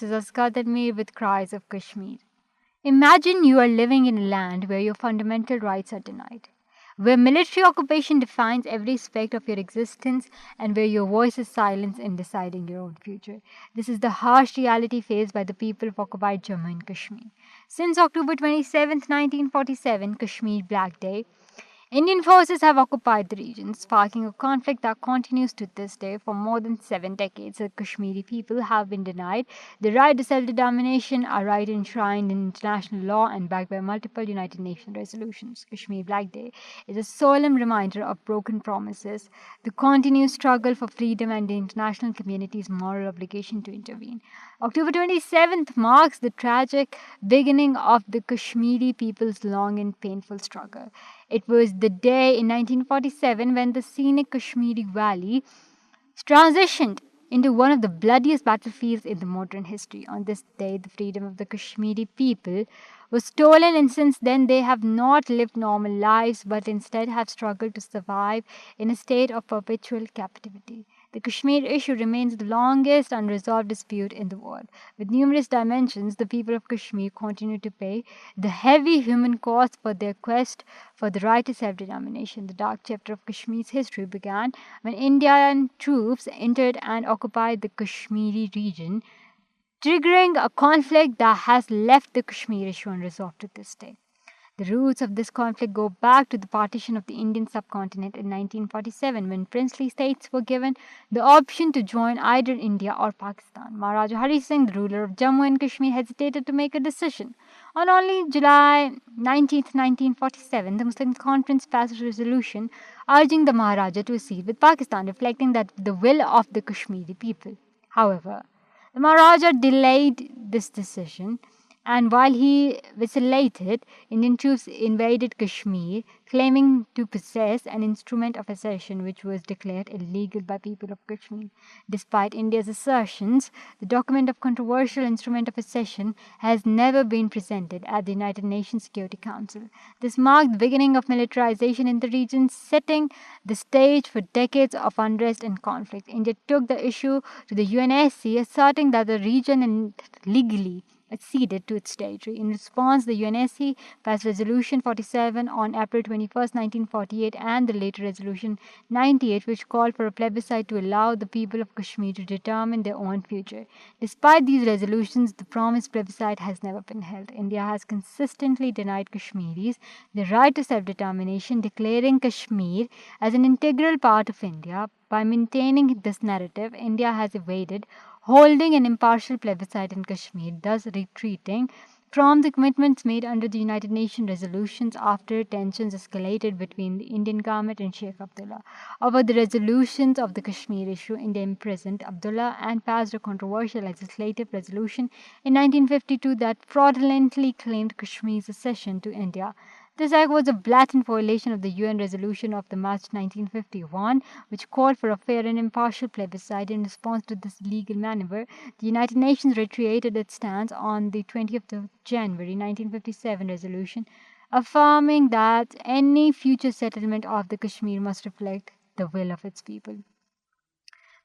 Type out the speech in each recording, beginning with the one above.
This is Kahmir with Cries of Kashmir. Imagine you are living in a land where your fundamental rights are denied, where military occupation defines every aspect of your existence, and where your voice is silenced in deciding your own future. This is the harsh reality faced by the people of occupied Jammu and Kashmir. Since October 27, 1947, Kashmir Black Day, Indian forces have occupied the region, sparking a conflict that continues to this day. For more than 7 decades. The Kashmiri people have been denied the right to self determination, a right enshrined in international law and backed by multiple United Nations resolutions. Kashmir Black Day is a solemn reminder of broken promises, the continued struggle for freedom, and the international community's moral obligation to intervene. October 27th marks the tragic beginning of the Kashmiri people's long and painful struggle. It was the day in 1947 when the scenic Kashmiri Valley transitioned into one of the bloodiest battlefields in the modern history. On this day, the freedom of the Kashmiri people was stolen, and since then, they have not lived normal lives but instead have struggled to survive in a state of perpetual captivity. The Kashmir issue remains the longest unresolved dispute in the world. With numerous dimensions, the people of Kashmir continue to pay the heavy human cost for their quest for the right to self determination. The dark chapter of Kashmir's history began when Indian troops entered and occupied the Kashmiri region, triggering a conflict that has left the Kashmir issue unresolved to this day. The roots of this conflict go back to the partition of the Indian subcontinent in 1947 when princely states were given the option to join either India or Pakistan. Maharaja Hari Singh, the ruler of Jammu and Kashmir, hesitated to make a decision. On only July 19th, 1947, the Muslim Conference passed a resolution urging the Maharaja to accede with Pakistan, reflecting that the will of the Kashmiri people. However, the Maharaja delayed this decision, and while he vacillated, Indian troops invaded Kashmir, claiming to possess an instrument of accession which was declared illegal by people of Kashmir. Despite India's assertions, the document of controversial instrument of accession has never been presented at the United Nations Security Council. This marked the beginning of militarization in the region, setting the stage for decades of unrest and conflict. India took the issue to the UNSC, asserting that the region illegally acceded to its territory. In response, the UNSC passed Resolution 47 on April 21st, 1948, and the later Resolution 98, which called for a plebiscite to allow the people of Kashmir to determine their own future. Despite these resolutions, the promised plebiscite has never been held. India has consistently denied Kashmiris the right to self determination, declaring Kashmir as an integral part of India. By maintaining this narrative, India has evaded holding an impartial plebiscite in Kashmir, thus retreating from the commitments made under the United Nations resolutions after tensions escalated between the Indian government and Sheikh Abdullah. Over the resolutions of the Kashmir issue, India imprisoned Abdullah and passed a controversial legislative resolution in 1952 that fraudulently claimed Kashmir's accession to India. This act was a blatant violation of the UN resolution of the March 1951, which called for a fair and impartial plebiscite. In response to this legal maneuver, the United Nations reiterated its stance on the 20th of January 1957 resolution, affirming that any future settlement of the Kashmir must reflect the will of its people.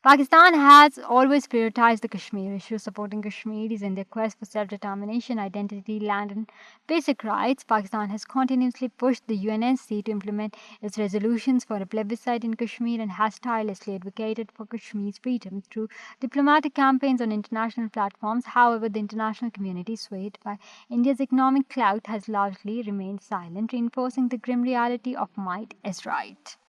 Pakistan has always prioritized the Kashmir issue, supporting Kashmiris in their quest for self determination, identity, land, and basic rights. Pakistan has continuously pushed the UNSC to implement its resolutions for a plebiscite in Kashmir and has tirelessly advocated for Kashmir's freedom through diplomatic campaigns on international platforms. However, the international community, swayed by India's economic clout, has largely remained silent, reinforcing the grim reality of might as right.